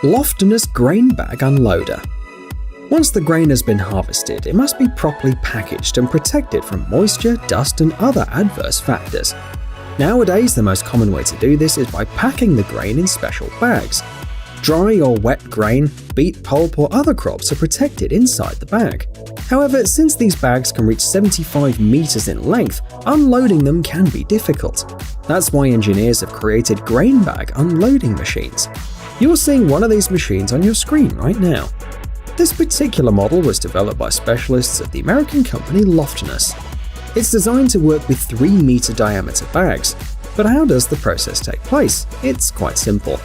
Loftness Grain Bag Unloader. Once the grain has been harvested, it must be properly packaged and protected from moisture, dust, and other adverse factors. Nowadays, the most common way to do this is by packing the grain in special bags. Dry or wet grain, beet pulp, or other crops are protected inside the bag. However, since these bags can reach 75 meters in length, unloading them can be difficult. That's why engineers have created grain bag unloading machines. You're seeing one of these machines on your screen right now. This particular model was developed by specialists at the American company Loftness. It's designed to work with 3-meter diameter bags. But how does the process take place? It's quite simple.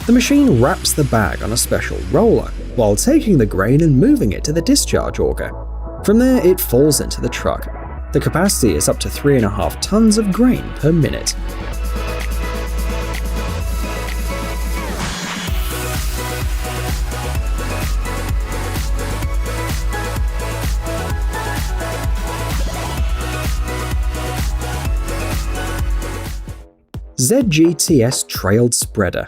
The machine wraps the bag on a special roller, while taking the grain and moving it to the discharge auger. From there, it falls into the truck. The capacity is up to 3.5 tons of grain per minute. ZGTS Trailed Spreader.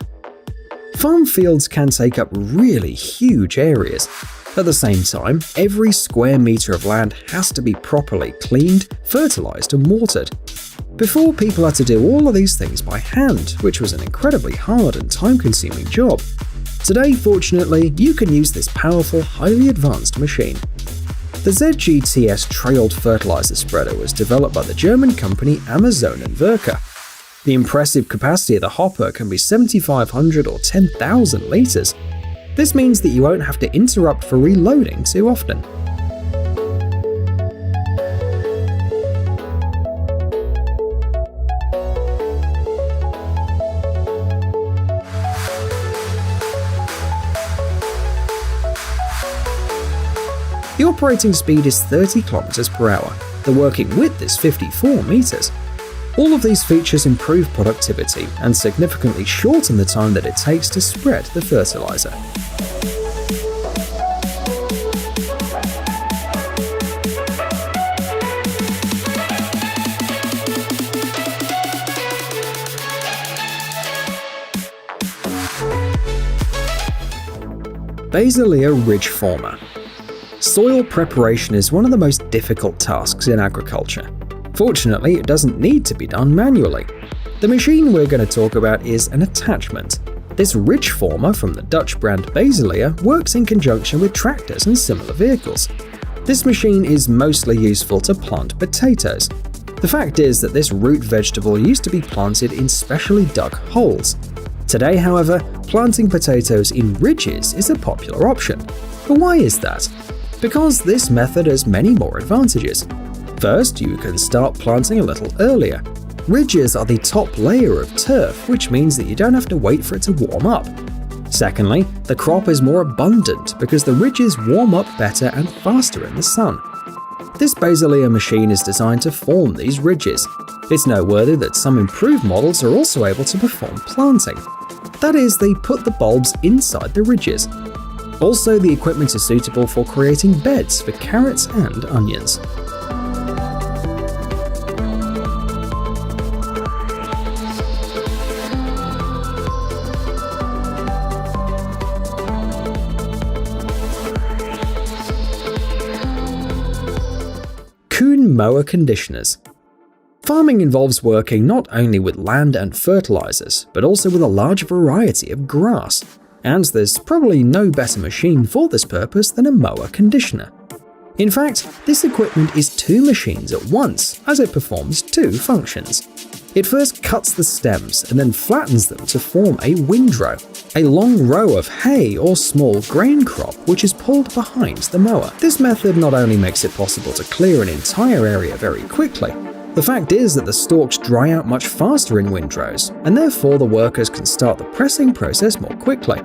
Farm fields can take up really huge areas. At the same time, every square meter of land has to be properly cleaned, fertilized, and watered. Before, people had to do all of these things by hand, which was an incredibly hard and time-consuming job. Today, fortunately, you can use this powerful, highly advanced machine. The ZGTS Trailed Fertilizer Spreader was developed by the German company Werke. The impressive capacity of the hopper can be 7,500 or 10,000 liters. This means that you won't have to interrupt for reloading too often. The operating speed is 30 km per hour. The working width is 54 meters. All of these features improve productivity and significantly shorten the time that it takes to spread the fertilizer. Baselier Ridge Former. Soil preparation is one of the most difficult tasks in agriculture. Fortunately, it doesn't need to be done manually. The machine we're going to talk about is an attachment. This ridge former from the Dutch brand Baselier works in conjunction with tractors and similar vehicles. This machine is mostly useful to plant potatoes. The fact is that this root vegetable used to be planted in specially dug holes. Today, however, planting potatoes in ridges is a popular option. But why is that? Because this method has many more advantages. First, you can start planting a little earlier. Ridges are the top layer of turf, which means that you don't have to wait for it to warm up. Secondly, the crop is more abundant because the ridges warm up better and faster in the sun. This Baselier machine is designed to form these ridges. It's noteworthy that some improved models are also able to perform planting. That is, they put the bulbs inside the ridges. Also, the equipment is suitable for creating beds for carrots and onions. Kuhn mower conditioners. Farming involves working not only with land and fertilizers, but also with a large variety of grass. And there's probably no better machine for this purpose than a mower conditioner. In fact, this equipment is 2 machines at once, as it performs 2 functions. It first cuts the stems and then flattens them to form a windrow, a long row of hay or small grain crop which is pulled behind the mower. This method not only makes it possible to clear an entire area very quickly, the fact is that the stalks dry out much faster in windrows, and therefore the workers can start the pressing process more quickly.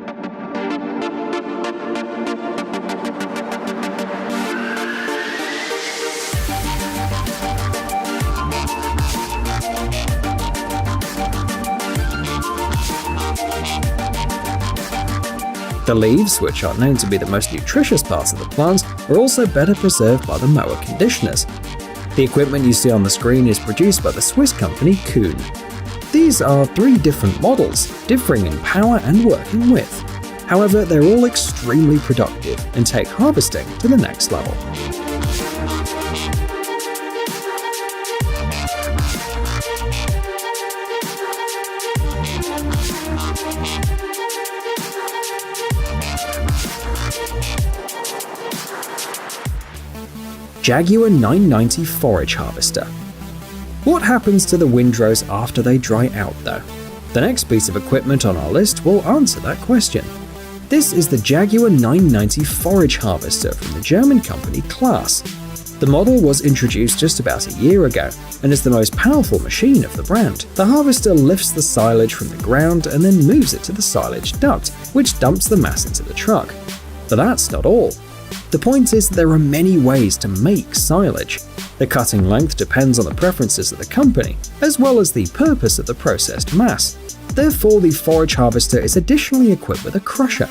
The leaves, which are known to be the most nutritious parts of the plant, are also better preserved by the mower conditioners. The equipment you see on the screen is produced by the Swiss company Kuhn. These are 3 different models, differing in power and working width. However, they're all extremely productive and take harvesting to the next level. Jaguar 990 Forage Harvester. What happens to the windrows after they dry out though? The next piece of equipment on our list will answer that question. This is the Jaguar 990 Forage Harvester from the German company Claas. The model was introduced just about a year ago and is the most powerful machine of the brand. The harvester lifts the silage from the ground and then moves it to the silage duct, which dumps the mass into the truck. But that's not all. The point is that there are many ways to make silage. The cutting length depends on the preferences of the company, as well as the purpose of the processed mass. Therefore, the forage harvester is additionally equipped with a crusher.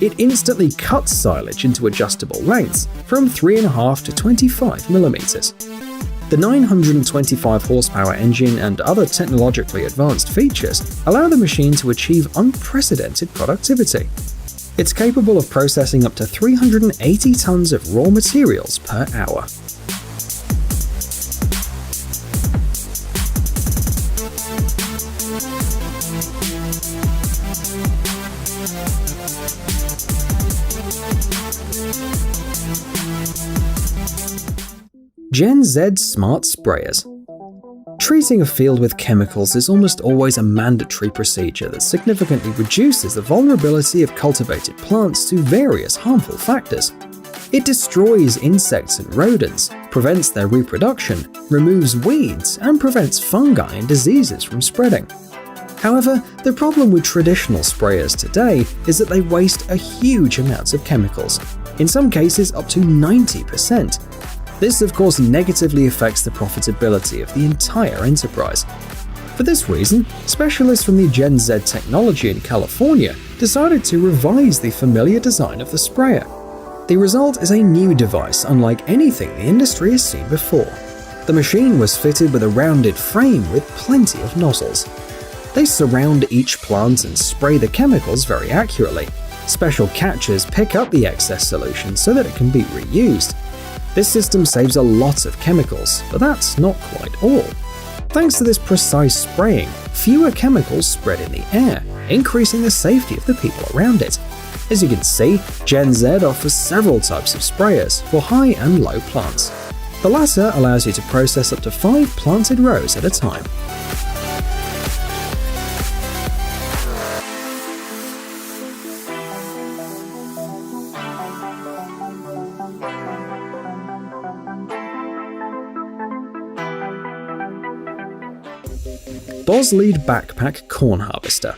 It instantly cuts silage into adjustable lengths from 3.5 to 25 mm. The 925 horsepower engine and other technologically advanced features allow the machine to achieve unprecedented productivity. It's capable of processing up to 380 tons of raw materials per hour. GenZ Smart Sprayers. Treating a field with chemicals is almost always a mandatory procedure that significantly reduces the vulnerability of cultivated plants to various harmful factors. It destroys insects and rodents, prevents their reproduction, removes weeds, and prevents fungi and diseases from spreading. However, the problem with traditional sprayers today is that they waste a huge amount of chemicals, in some cases up to 90%. This, of course, negatively affects the profitability of the entire enterprise. For this reason, specialists from the GenZ technology in California decided to revise the familiar design of the sprayer. The result is a new device unlike anything the industry has seen before. The machine was fitted with a rounded frame with plenty of nozzles. They surround each plant and spray the chemicals very accurately. Special catchers pick up the excess solution so that it can be reused. This system saves a lot of chemicals, but that's not quite all. Thanks to this precise spraying, fewer chemicals spread in the air, increasing the safety of the people around it. As you can see, GenZ offers several types of sprayers for high and low plants. The latter allows you to process up to 5 planted rows at a time. Boslead Backpack Corn Harvester.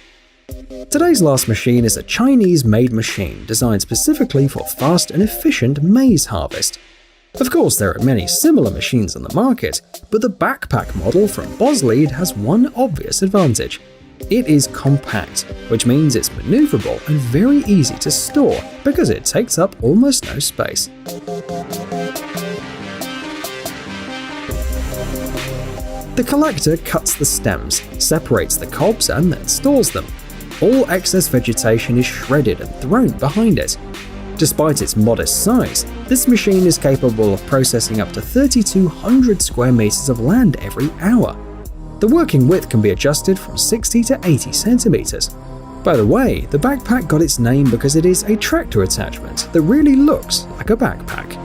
Today's last machine is a Chinese-made machine designed specifically for fast and efficient maize harvest. Of course, there are many similar machines on the market, but the backpack model from Boslead has one obvious advantage. It is compact, which means it's maneuverable and very easy to store because it takes up almost no space. The collector cuts the stems, separates the cobs, and then stores them. All excess vegetation is shredded and thrown behind it. Despite its modest size, this machine is capable of processing up to 3,200 square meters of land every hour. The working width can be adjusted from 60 to 80 centimeters. By the way, the backpack got its name because it is a tractor attachment that really looks like a backpack.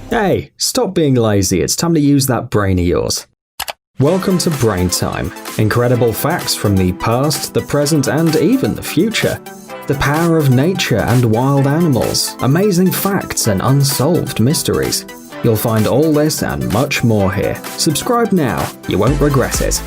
Hey, stop being lazy, it's time to use that brain of yours. Welcome to Brain Time. Incredible facts from the past, the present, and even the future. The power of nature and wild animals, amazing facts and unsolved mysteries. You'll find all this and much more here. Subscribe now, you won't regret it.